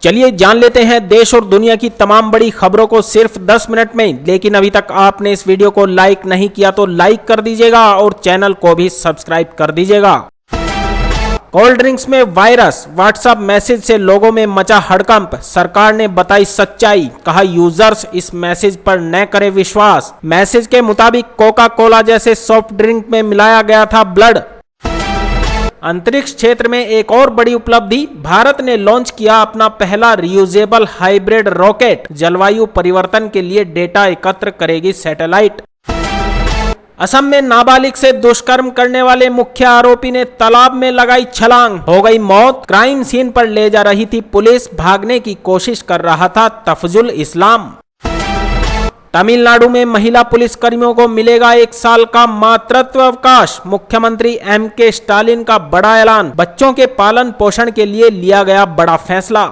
चलिए जान लेते हैं देश और दुनिया की तमाम बड़ी खबरों को सिर्फ 10 मिनट में। लेकिन अभी तक आपने इस वीडियो को लाइक नहीं किया तो लाइक कर दीजिएगा और चैनल को भी सब्सक्राइब कर दीजिएगा। कोल्ड ड्रिंक्स में वायरस, व्हाट्सएप मैसेज से लोगों में मचा हड़कंप। सरकार ने बताई सच्चाई, कहा यूजर्स इस मैसेज पर न करें विश्वास। मैसेज के मुताबिक कोका कोला जैसे सॉफ्ट ड्रिंक में मिलाया गया था ब्लड। अंतरिक्ष क्षेत्र में एक और बड़ी उपलब्धि, भारत ने लॉन्च किया अपना पहला रियूजेबल हाइब्रिड रॉकेट। जलवायु परिवर्तन के लिए डेटा एकत्र करेगी सैटेलाइट। असम में नाबालिग से दुष्कर्म करने वाले मुख्य आरोपी ने तालाब में लगाई छलांग, हो गई मौत। क्राइम सीन पर ले जा रही थी पुलिस, भागने की कोशिश कर रहा था तफजुल इस्लाम। तमिलनाडु में महिला पुलिसकर्मियों को मिलेगा 1 साल का मातृत्व अवकाश। मुख्यमंत्री एम.के. स्टालिन का बड़ा ऐलान, बच्चों के पालन पोषण के लिए लिया गया बड़ा फैसला।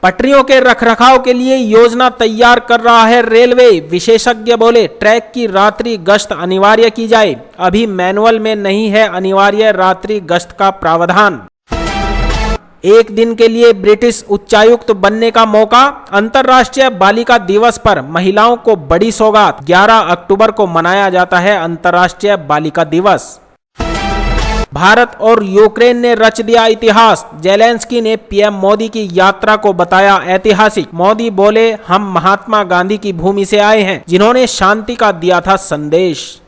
पटरियों के रखरखाव के लिए योजना तैयार कर रहा है रेलवे। विशेषज्ञ बोले ट्रैक की रात्रि गश्त अनिवार्य की जाए। अभी मैनुअल में नहीं है अनिवार्य रात्रि गश्त का प्रावधान। एक दिन के लिए ब्रिटिश उच्चायुक्त बनने का मौका। अंतर्राष्ट्रीय बालिका दिवस पर महिलाओं को बड़ी सौगात। 11 अक्टूबर को मनाया जाता है अंतर्राष्ट्रीय बालिका दिवस। भारत और यूक्रेन ने रच दिया इतिहास। जेलेंस्की ने पीएम मोदी की यात्रा को बताया ऐतिहासिक। मोदी बोले हम महात्मा गांधी की भूमि से आए हैं, जिन्होंने शांति का दिया था संदेश।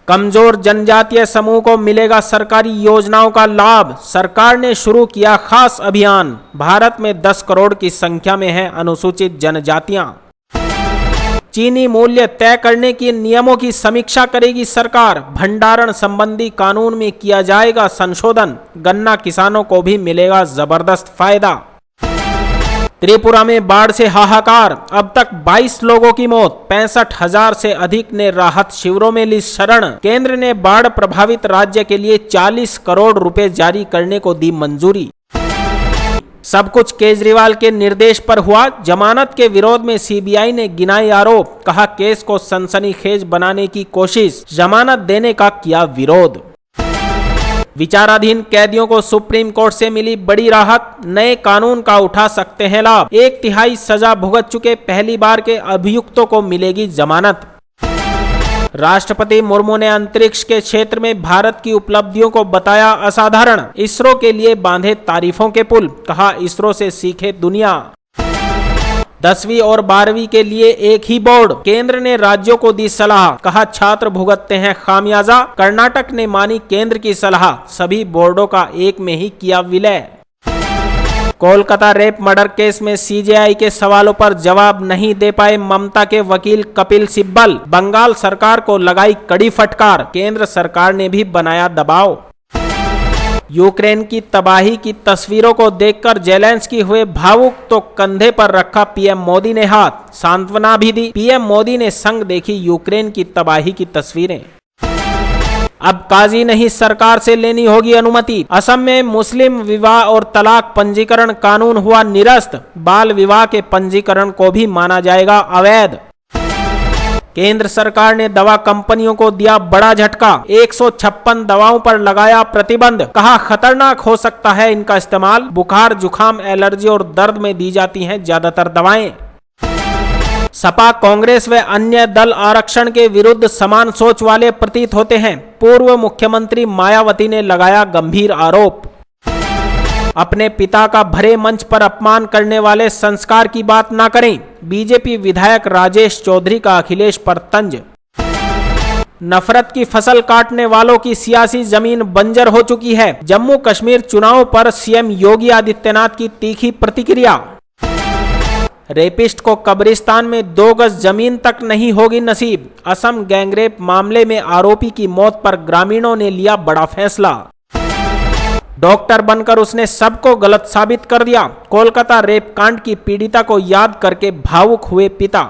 कमजोर जनजातीय समूह को मिलेगा सरकारी योजनाओं का लाभ। सरकार ने शुरू किया खास अभियान। भारत में 10 करोड़ की संख्या में हैं अनुसूचित जनजातियां। चीनी मूल्य तय करने के नियमों की समीक्षा करेगी सरकार। भंडारण संबंधी कानून में किया जाएगा संशोधन। गन्ना किसानों को भी मिलेगा जबरदस्त फायदा। त्रिपुरा में बाढ़ से हाहाकार, अब तक 22 लोगों की मौत। 65,000 से अधिक ने राहत शिविरों में ली शरण। केंद्र ने बाढ़ प्रभावित राज्य के लिए 40 करोड़ रुपए जारी करने को दी मंजूरी। सब कुछ केजरीवाल के निर्देश पर हुआ। जमानत के विरोध में सीबीआई ने गिनाए आरोप, कहा केस को सनसनीखेज बनाने की कोशिश। जमानत देने का किया विरोध। विचाराधीन कैदियों को सुप्रीम कोर्ट से मिली बड़ी राहत। नए कानून का उठा सकते हैं लाभ। 1/3 सजा भुगत चुके पहली बार के अभियुक्तों को मिलेगी जमानत। राष्ट्रपति मुर्मू ने अंतरिक्ष के क्षेत्र में भारत की उपलब्धियों को बताया असाधारण। इसरो के लिए बांधे तारीफों के पुल, कहा इसरो से सीखे दुनिया। 10वीं और 12वीं के लिए एक ही बोर्ड, केंद्र ने राज्यों को दी सलाह, कहा छात्र भुगतते हैं खामियाजा। कर्नाटक ने मानी केंद्र की सलाह, सभी बोर्डों का एक में ही किया विलय। कोलकाता रेप मर्डर केस में सीजेआई के सवालों पर जवाब नहीं दे पाए ममता के वकील कपिल सिब्बल। बंगाल सरकार को लगाई कड़ी फटकार, केंद्र सरकार ने भी बनाया दबाव। यूक्रेन की तबाही की तस्वीरों को देखकर जेलेंस्की हुए भावुक, तो कंधे पर रखा पीएम मोदी ने हाथ, सांत्वना भी दी। पीएम मोदी ने संग देखी यूक्रेन की तबाही की तस्वीरें। अब काजी नहीं सरकार से लेनी होगी अनुमति। असम में मुस्लिम विवाह और तलाक पंजीकरण कानून हुआ निरस्त। बाल विवाह के पंजीकरण को भी माना जाएगा अवैध। केंद्र सरकार ने दवा कंपनियों को दिया बड़ा झटका। 156 दवाओं पर लगाया प्रतिबंध, कहा खतरनाक हो सकता है इनका इस्तेमाल। बुखार, जुखाम, एलर्जी और दर्द में दी जाती हैं ज्यादातर दवाएं। सपा, कांग्रेस व अन्य दल आरक्षण के विरुद्ध समान सोच वाले प्रतीत होते हैं। पूर्व मुख्यमंत्री मायावती ने लगाया गंभीर आरोप। अपने पिता का भरे मंच पर अपमान करने वाले संस्कार की बात ना करें। बीजेपी विधायक राजेश चौधरी का अखिलेश पर तंज। नफरत की फसल काटने वालों की सियासी जमीन बंजर हो चुकी है। जम्मू कश्मीर चुनाव पर सीएम योगी आदित्यनाथ की तीखी प्रतिक्रिया। रेपिस्ट को कब्रिस्तान में 2 गज जमीन तक नहीं होगी नसीब। असम गैंगरेप मामले में आरोपी की मौत पर ग्रामीणों ने लिया बड़ा फैसला। डॉक्टर बनकर उसने सबको गलत साबित कर दिया। कोलकाता रेप कांड की पीड़िता को याद करके भावुक हुए पिता।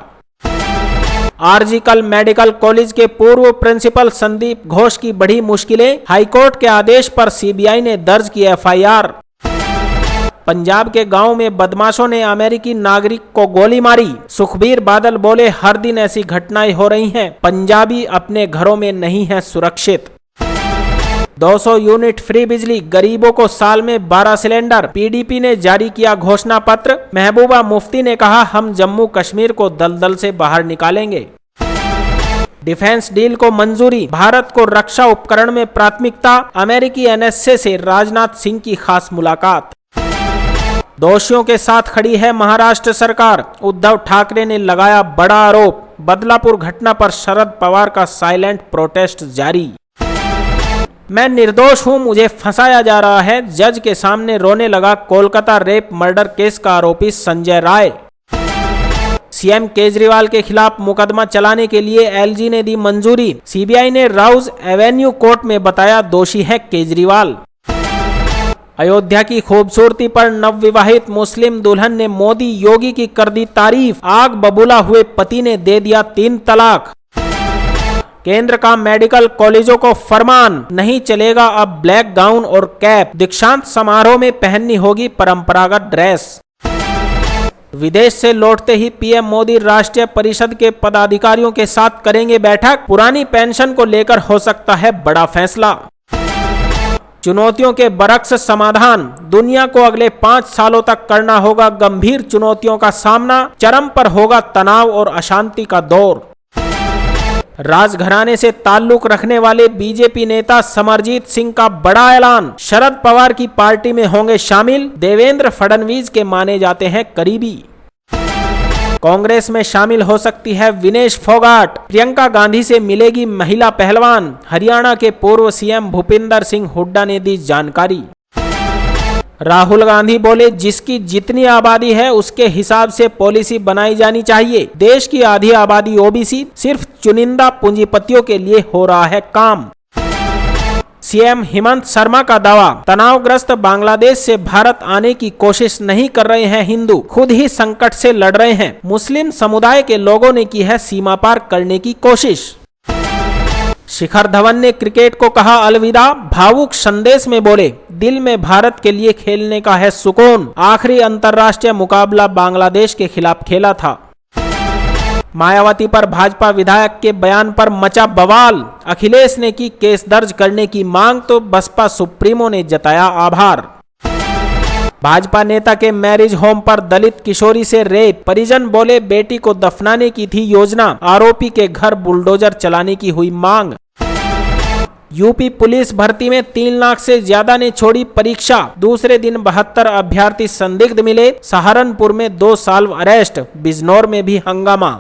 आरजीकल मेडिकल कॉलेज के पूर्व प्रिंसिपल संदीप घोष की बढ़ी मुश्किलें। हाईकोर्ट के आदेश पर सीबीआई ने दर्ज की एफआईआर। पंजाब के गांव में बदमाशों ने अमेरिकी नागरिक को गोली मारी। सुखबीर बादल बोले हर दिन ऐसी घटनाएं हो रही हैं। पंजाबी अपने घरों में नहीं है सुरक्षित। 200 यूनिट फ्री बिजली, गरीबों को साल में 12 सिलेंडर। पीडीपी ने जारी किया घोषणा पत्र। महबूबा मुफ्ती ने कहा, हम जम्मू कश्मीर को दलदल से बाहर निकालेंगे। डिफेंस डील को मंजूरी, भारत को रक्षा उपकरण में प्राथमिकता। अमेरिकी एनएसए से राजनाथ सिंह की खास मुलाकात। दोषियों के साथ खड़ी है महाराष्ट्र सरकार, उद्धव ठाकरे ने लगाया बड़ा आरोप। बदलापुर घटना पर शरद पवार का साइलेंट प्रोटेस्ट जारी। मैं निर्दोष हूं, मुझे फंसाया जा रहा है, जज के सामने रोने लगा कोलकाता रेप मर्डर केस का आरोपी संजय राय। सीएम केजरीवाल के खिलाफ मुकदमा चलाने के लिए एलजी ने दी मंजूरी। सीबीआई ने राउज एवेन्यू कोर्ट में बताया दोषी है केजरीवाल। अयोध्या की खूबसूरती पर नवविवाहित मुस्लिम दुल्हन ने मोदी योगी की कर दी तारीफ। आग बबूला हुए पति ने दे दिया 3 तलाक। केंद्र का मेडिकल कॉलेजों को फरमान, नहीं चलेगा अब ब्लैक गाउन और कैप। दीक्षांत समारोह में पहननी होगी परंपरागत ड्रेस। विदेश से लौटते ही पीएम मोदी राष्ट्रीय परिषद के पदाधिकारियों के साथ करेंगे बैठक। पुरानी पेंशन को लेकर हो सकता है बड़ा फैसला। चुनौतियों के बरक्स समाधान, दुनिया को अगले 5 सालों तक करना होगा गंभीर चुनौतियों का सामना। चरम पर होगा तनाव और अशांति का दौर। राजघराने से ताल्लुक रखने वाले बीजेपी नेता समरजीत सिंह का बड़ा ऐलान, शरद पवार की पार्टी में होंगे शामिल। देवेंद्र फडणवीस के माने जाते हैं करीबी। कांग्रेस में शामिल हो सकती है विनेश फोगाट। प्रियंका गांधी से मिलेगी महिला पहलवान। हरियाणा के पूर्व सीएम भूपिंदर सिंह हुड्डा ने दी जानकारी। राहुल गांधी बोले, जिसकी जितनी आबादी है उसके हिसाब से पॉलिसी बनाई जानी चाहिए। देश की आधी आबादी ओबीसी, सिर्फ चुनिंदा पूंजीपतियों के लिए हो रहा है काम। सीएम हेमंत शर्मा का दावा, तनावग्रस्त बांग्लादेश से भारत आने की कोशिश नहीं कर रहे हैं हिंदू, खुद ही संकट से लड़ रहे हैं। मुस्लिम समुदाय के लोगों ने की है सीमा पार करने की कोशिश। शिखर धवन ने क्रिकेट को कहा अलविदा। भावुक संदेश में बोले, दिल में भारत के लिए खेलने का है सुकून। आखिरी अंतर्राष्ट्रीय मुकाबला बांग्लादेश के खिलाफ खेला था। मायावती पर भाजपा विधायक के बयान पर मचा बवाल। अखिलेश ने की केस दर्ज करने की मांग तो बसपा सुप्रीमो ने जताया आभार। भाजपा नेता के मैरिज होम पर दलित किशोरी से रेप, परिजन बोले बेटी को दफनाने की थी योजना। आरोपी के घर बुलडोजर चलाने की हुई मांग। यूपी पुलिस भर्ती में 3 लाख से ज्यादा ने छोड़ी परीक्षा। दूसरे दिन 72 अभ्यर्थी संदिग्ध मिले। सहारनपुर में 2 साल अरेस्ट, बिजनौर में भी हंगामा।